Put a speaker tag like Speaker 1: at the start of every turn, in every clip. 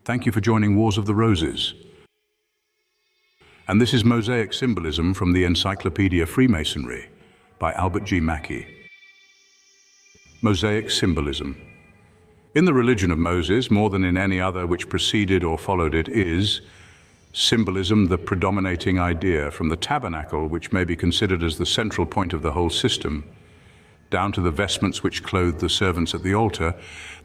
Speaker 1: Thank you for joining Wars of the Roses. And this is Mosaic Symbolism from the Encyclopedia of Freemasonry by Albert G. Mackey. Mosaic Symbolism. In the religion of Moses, more than in any other which preceded or followed it, is symbolism the predominating idea, from the tabernacle, which may be considered as the central point of the whole system, down to the vestments which clothe the servants at the altar.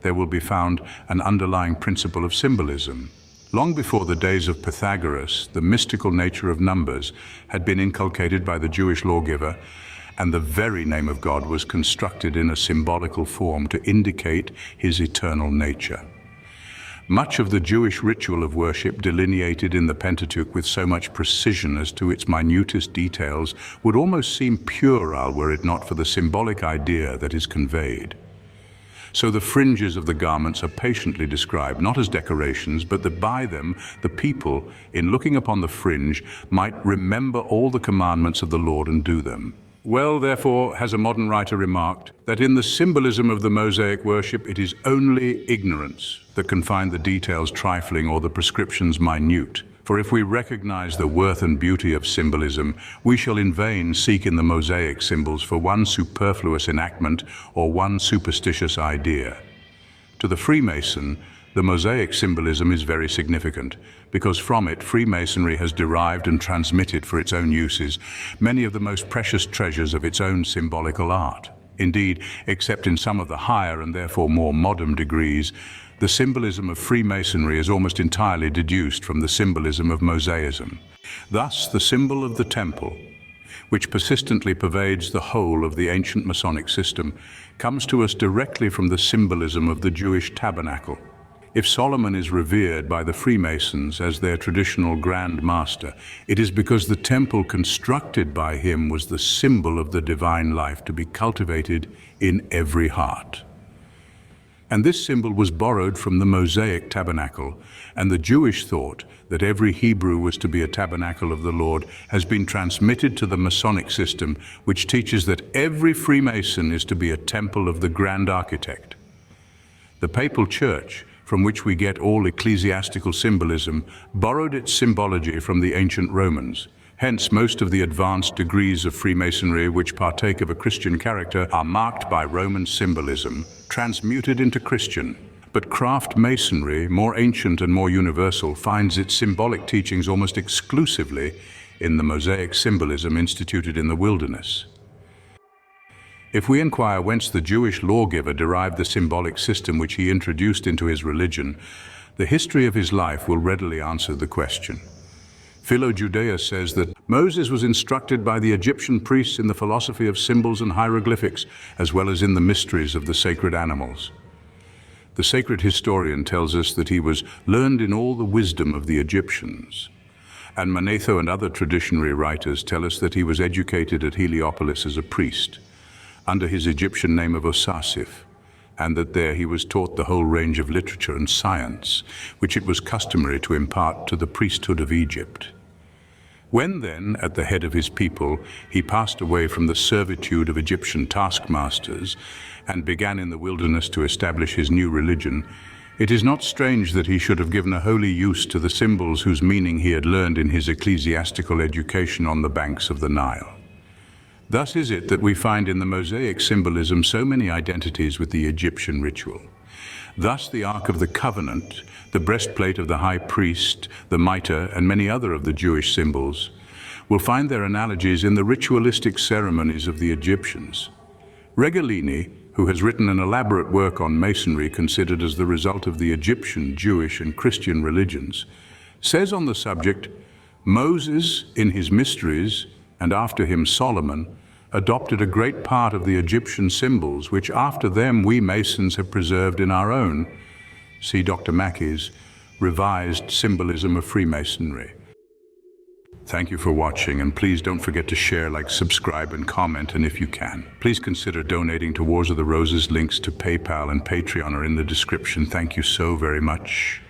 Speaker 1: There will be found an underlying principle of symbolism. Long before the days of Pythagoras, the mystical nature of numbers had been inculcated by the Jewish lawgiver, and the very name of God was constructed in a symbolical form to indicate his eternal nature. Much of the Jewish ritual of worship, delineated in the Pentateuch with so much precision as to its minutest details, would almost seem puerile were it not for the symbolic idea that is conveyed. So the fringes of the garments are patiently described, not as decorations, but that by them the people, in looking upon the fringe, might remember all the commandments of the Lord and do them. Well, therefore, has a modern writer remarked, that in the symbolism of the Mosaic worship it is only ignorance that can find the details trifling or the prescriptions minute. For if we recognize the worth and beauty of symbolism, we shall in vain seek in the Mosaic symbols for one superfluous enactment or one superstitious idea. To the Freemason, the Mosaic symbolism is very significant, because from it Freemasonry has derived and transmitted for its own uses many of the most precious treasures of its own symbolical art. Indeed, except in some of the higher and therefore more modern degrees, the symbolism of Freemasonry is almost entirely deduced from the symbolism of Mosaism. Thus, the symbol of the temple, which persistently pervades the whole of the ancient Masonic system, comes to us directly from the symbolism of the Jewish tabernacle. If Solomon is revered by the Freemasons as their traditional Grand Master, it is because the temple constructed by him was the symbol of the divine life to be cultivated in every heart. And this symbol was borrowed from the Mosaic tabernacle, and the Jewish thought that every Hebrew was to be a tabernacle of the Lord has been transmitted to the Masonic system, which teaches that every Freemason is to be a temple of the Grand Architect. The Papal Church, from which we get all ecclesiastical symbolism, borrowed its symbology from the ancient Romans. Hence, most of the advanced degrees of Freemasonry which partake of a Christian character are marked by Roman symbolism, transmuted into Christian. But craft masonry, more ancient and more universal, finds its symbolic teachings almost exclusively in the Mosaic symbolism instituted in the wilderness. If we inquire whence the Jewish lawgiver derived the symbolic system which he introduced into his religion, the history of his life will readily answer the question. Philo-Judaeus says that Moses was instructed by the Egyptian priests in the philosophy of symbols and hieroglyphics, as well as in the mysteries of the sacred animals. The sacred historian tells us that he was learned in all the wisdom of the Egyptians. And Manetho and other traditionary writers tell us that he was educated at Heliopolis as a priest, under his Egyptian name of Osasif, and that there he was taught the whole range of literature and science, which it was customary to impart to the priesthood of Egypt. When then, at the head of his people, he passed away from the servitude of Egyptian taskmasters and began in the wilderness to establish his new religion, it is not strange that he should have given a holy use to the symbols whose meaning he had learned in his ecclesiastical education on the banks of the Nile. Thus is it that we find in the Mosaic symbolism so many identities with the Egyptian ritual. Thus the Ark of the Covenant, the breastplate of the high priest, the mitre, and many other of the Jewish symbols will find their analogies in the ritualistic ceremonies of the Egyptians. Regalini, who has written an elaborate work on Masonry considered as the result of the Egyptian, Jewish, and Christian religions, says on the subject, Moses, in his mysteries, and after him Solomon, adopted a great part of the Egyptian symbols, which after them we Masons have preserved in our own. See Dr. Mackey's Revised Symbolism of Freemasonry. Thank you for watching, and please don't forget to share, like, subscribe, and comment, and if you can, please consider donating to Wars of the Roses. Links to PayPal and Patreon are in the description. Thank you so very much.